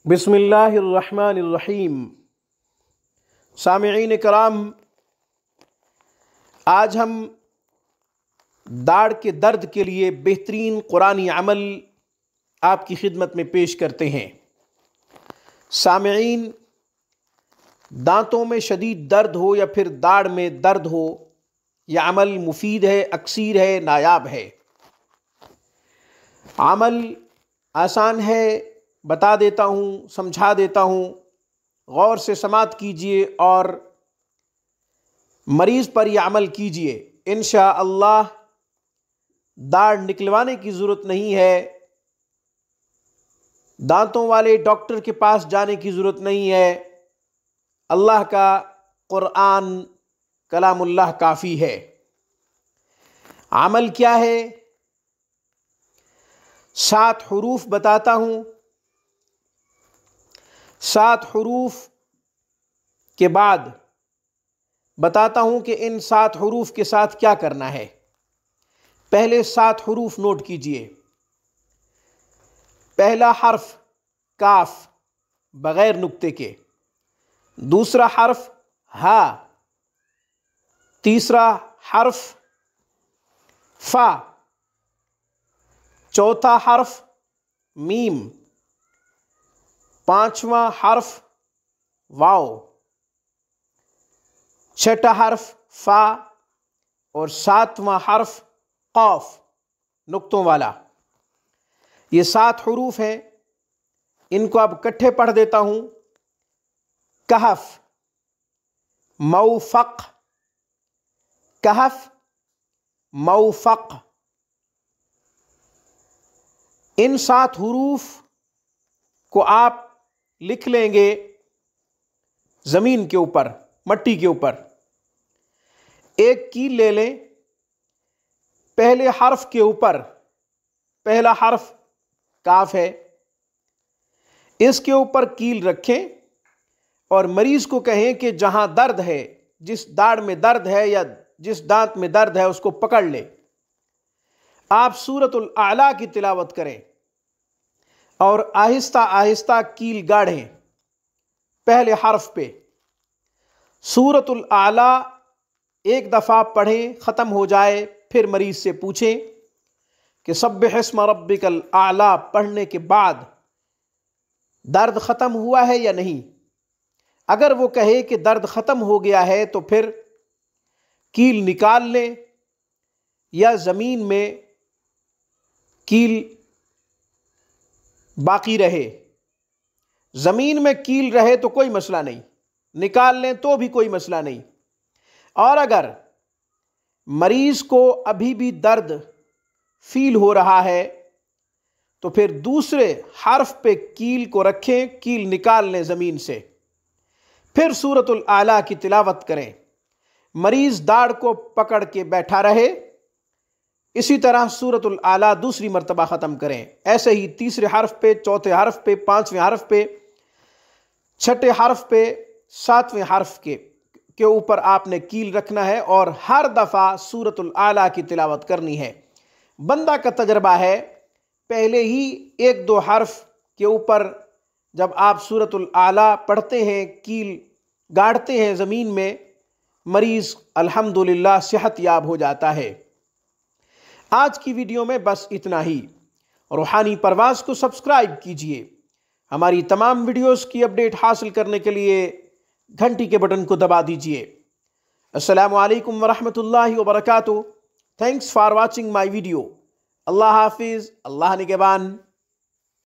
बिस्मिल्लाह अर्रहमान अर्रहीम। सामिईन कराम, आज हम दाढ़ के दर्द के लिए बेहतरीन कुरानी अमल आपकी खिदमत में पेश करते हैं। सामिईन, दांतों में शदीद दर्द हो या फिर दाढ़ में दर्द हो, यह अमल मुफीद है, अक्सीर है, नायाब है। अमल आसान है, बता देता हूँ, समझा देता हूँ। गौर से समाअत कीजिए और मरीज़ पर यह अमल कीजिए। इंशाअल्लाह दाढ़ निकलवाने की ज़रूरत नहीं है, दांतों वाले डॉक्टर के पास जाने की ज़रूरत नहीं है। अल्लाह का कुरान कलामुल्लाह काफ़ी है। अमल क्या है? 7 हुरूफ बताता हूँ। 7 हुरूफ के बाद बताता हूँ कि इन 7 हुरूफ के साथ क्या करना है। पहले 7 हुरूफ नोट कीजिए। पहला हर्फ काफ बगैर नुक्ते के, दूसरा हर्फ हा, तीसरा हर्फ फा, चौथा हर्फ मीम, पांचवा हर्फ वाव, छठा हर्फ फा और 7वां हर्फ कौफ नुक्तों वाला। ये 7 हुरूफ हैं। इनको अब इकट्ठे पढ़ देता हूं। कहफ, मौफक, कहफ, मौफक। इन 7 हुरूफ को आप लिख लेंगे जमीन के ऊपर, मट्टी के ऊपर। एक कील ले लें। पहले हर्फ के ऊपर, पहला हर्फ काफ है, इसके ऊपर कील रखें और मरीज को कहें कि जहां दर्द है, जिस दाढ़ में दर्द है या जिस दांत में दर्द है, उसको पकड़ ले। आप सूरतुल आला की तिलावत करें और आहिस्ता आहिस्ता कील गाढ़ें पहले हर्फ पे। सूरतुल आला एक दफ़ा पढ़ें, ख़त्म हो जाए, फिर मरीज से पूछें कि सब्बिह इस्म रब्बिकल आला पढ़ने के बाद दर्द ख़त्म हुआ है या नहीं। अगर वो कहे कि दर्द ख़त्म हो गया है तो फिर कील निकाल लें या ज़मीन में कील बाकी रहे। ज़मीन में कील रहे तो कोई मसला नहीं, निकाल लें तो भी कोई मसला नहीं। और अगर मरीज को अभी भी दर्द फील हो रहा है तो फिर दूसरे हर्फ पे कील को रखें, कील निकाल लें ज़मीन से, फिर सूरतुल आला की तिलावत करें। मरीज दाढ़ को पकड़ के बैठा रहे। इसी तरह सूरतुल आला दूसरी मर्तबा ख़त्म करें। ऐसे ही तीसरे हर्फ पे, चौथे हर्फ पे, 5वें हर्फ पे, छठे हर्फ पे, 7वें हर्फ के ऊपर आपने कील रखना है और हर दफ़ा सूरतुल आला की तिलावत करनी है। बंदा का तजर्बा है, पहले ही 1-2 हर्फ के ऊपर जब आप सूरतुल आला पढ़ते हैं, कील गाड़ते हैं ज़मीन में, मरीज़ अल्हम्दुलिल्लाह सेहत याब हो जाता है। आज की वीडियो में बस इतना ही। रूहानी परवाज़ को सब्सक्राइब कीजिए। हमारी तमाम वीडियोस की अपडेट हासिल करने के लिए घंटी के बटन को दबा दीजिए। अस्सलामु अलैकुम वरहमतुल्लाहि वबरकातुहू। Thanks for watching my video. Allah हाफिज़, अल्लाह निगहबान।